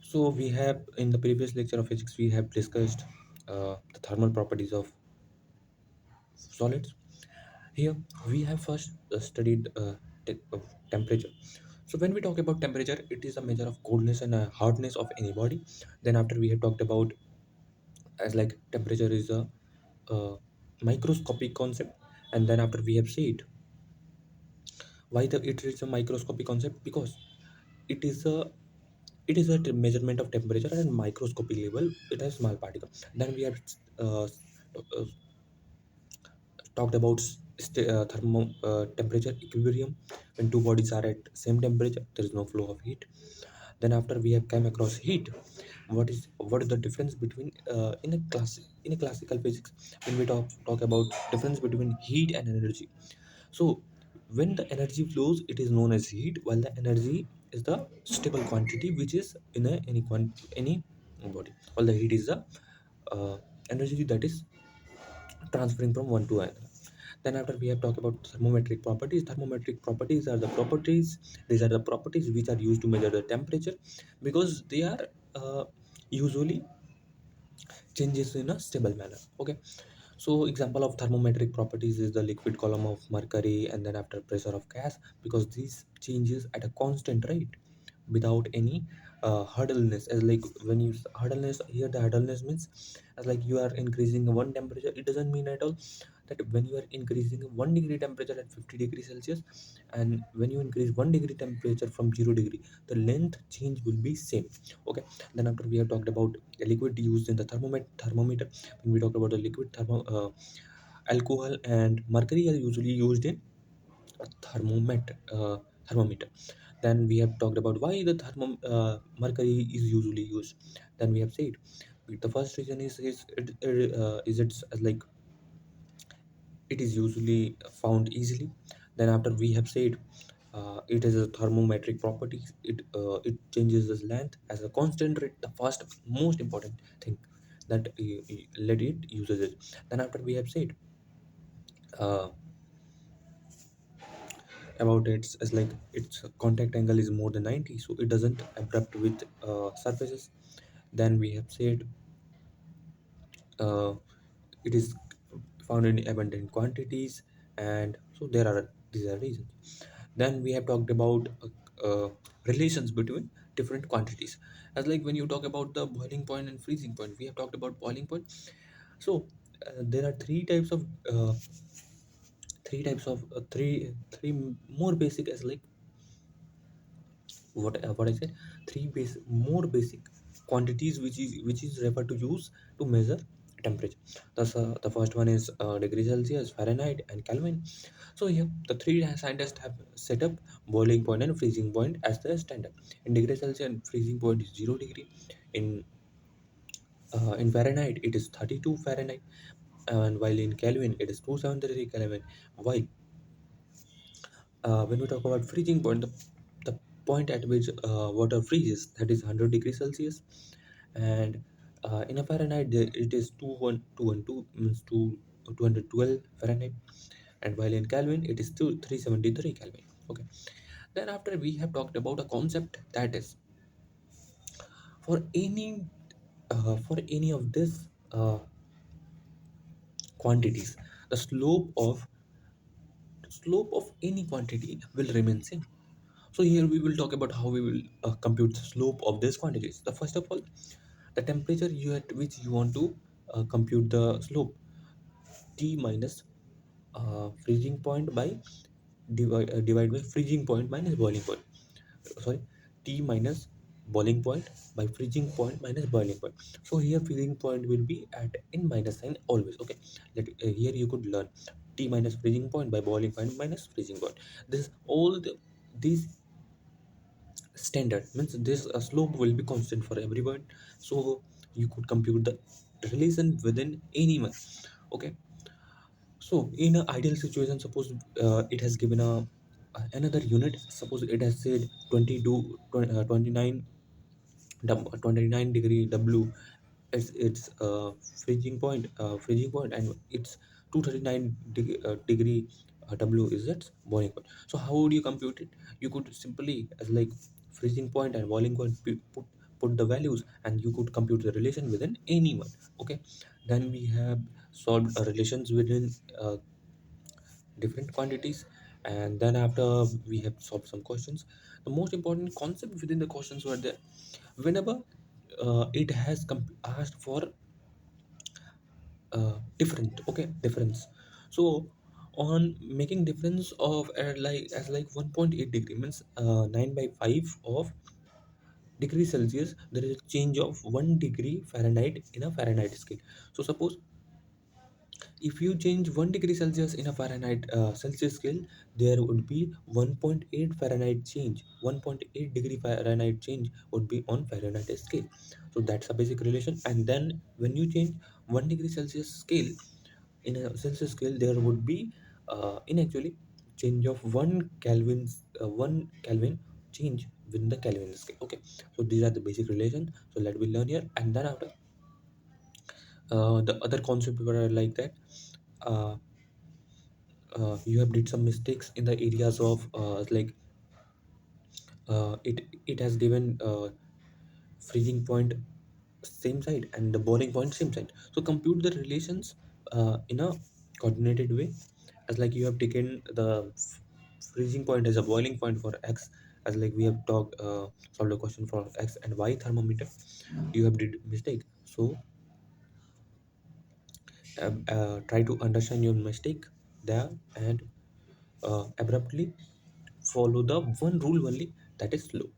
So we have in the previous lecture of physics we have discussed the thermal properties of solids. Here we have first studied temperature. So when we talk about temperature, it is a measure of coldness and hardness of any body. Then after we have talked about as like temperature is a microscopic concept, and then after we have said why it is a microscopic concept, because it is a measurement of temperature at a microscopic level. It has small particle. Then we have uh, talked about temperature equilibrium. When two bodies are at same temperature, there is no flow of heat. Then after we have come across heat, what is the difference between in a classical physics, when we talk about difference between heat and energy. So when the energy flows, it is known as heat, while the energy is the stable quantity which is in any body, while the heat is the uh, energy that is transferring from one to another. Then after we have talked about thermometric properties. Thermometric properties are the properties. These are the properties which are used to measure the temperature, because they are usually changes in a stable manner. Okay. So example of thermometric properties is the liquid column of mercury, and then after pressure of gas, because these changes at a constant rate without any hurdleness. As like when you hurdleness here, the hurdleness means as like you are increasing one temperature. It doesn't mean at all that when you are increasing 1 degree temperature at 50 degrees celsius, and when you increase 1 degree temperature from 0 degree, the length change will be same. Okay. Then after we have talked about a liquid used in the thermometer. When we talk about the liquid alcohol and mercury are usually used in a thermometer. Then we have talked about why the mercury is usually used. Then we have said the first reason is it's like it is usually found easily. Then after we have said it is a thermometric property. It changes its length as a constant rate. The first most important thing that let it uses it. Then after we have said uh, about it as like its contact angle is more than 90, so it doesn't abrupt with surfaces. Then we have said uh, it is found in abundant quantities, and so there are these are reasons. Then we have talked about relations between different quantities. As like when you talk about the boiling point and freezing point, we have talked about boiling point. So there are three more basic as like what I said, three more basic quantities which is referred to use to measure temperature. The first one is degree Celsius, Fahrenheit, and Kelvin. So here the three scientists have set up boiling point and freezing point as the standard. In degree Celsius, freezing point is 0 degree. In Fahrenheit, it is 32 Fahrenheit, and while in Kelvin, it is 273 Kelvin. While when we talk about freezing point, the point at which water freezes, that is 100 degrees Celsius, and in a Fahrenheit it is 212 means 212 Fahrenheit, and while in Kelvin it is still 373 Kelvin. Okay. Then after we have talked about a concept that is for any of this quantities, the slope of any quantity will remain same. So here we will talk about how we will compute the slope of these quantities. The first of all, the temperature you at which you want to compute the slope, T minus freezing point by divide by freezing point minus boiling point. Sorry, T minus boiling point by freezing point minus boiling point. So here freezing point will be at in minus sign always. Okay, here you could learn T minus freezing point by boiling point minus freezing point. This all these standard means this slope will be constant for everyone, so you could compute the relation within any month. Okay. So in an ideal situation, suppose it has given another unit. Suppose it has said 22 29 degree W. It's freezing point, and it's 239 degree W is its boiling point. So how would you compute it? You could simply as like freezing point and boiling point put the values, and you could compute the relation within anyone. Okay, then we have solved relations within different quantities, and then after we have solved some questions, the most important concept within the questions were that whenever it has asked for different, okay, difference. So on making difference of like as like 1.8 degree means 9 by 5 of degree Celsius, there is a change of 1 degree Fahrenheit in a Fahrenheit scale. So suppose if you change 1 degree Celsius in a Fahrenheit Celsius scale, there would be 1.8 Fahrenheit change. 1.8 degree Fahrenheit change would be on Fahrenheit scale. So that's a basic relation. And then when you change 1 degree Celsius scale in a Celsius scale, there would be in actually change of 1 Kelvin change within the Kelvin scale. Okay, so these are the basic relation. So let me learn here, and then after the other concept were like that. Uh, you have did some mistakes in the areas of it has given freezing point same side and the boiling point same side, so compute the relations in a coordinated way, as like you have taken the freezing point as a boiling point for x, as like we have talked solved a question for x and y thermometer. You have did mistake, so try to understand your mistake there, and abruptly follow the one rule only, that is slow.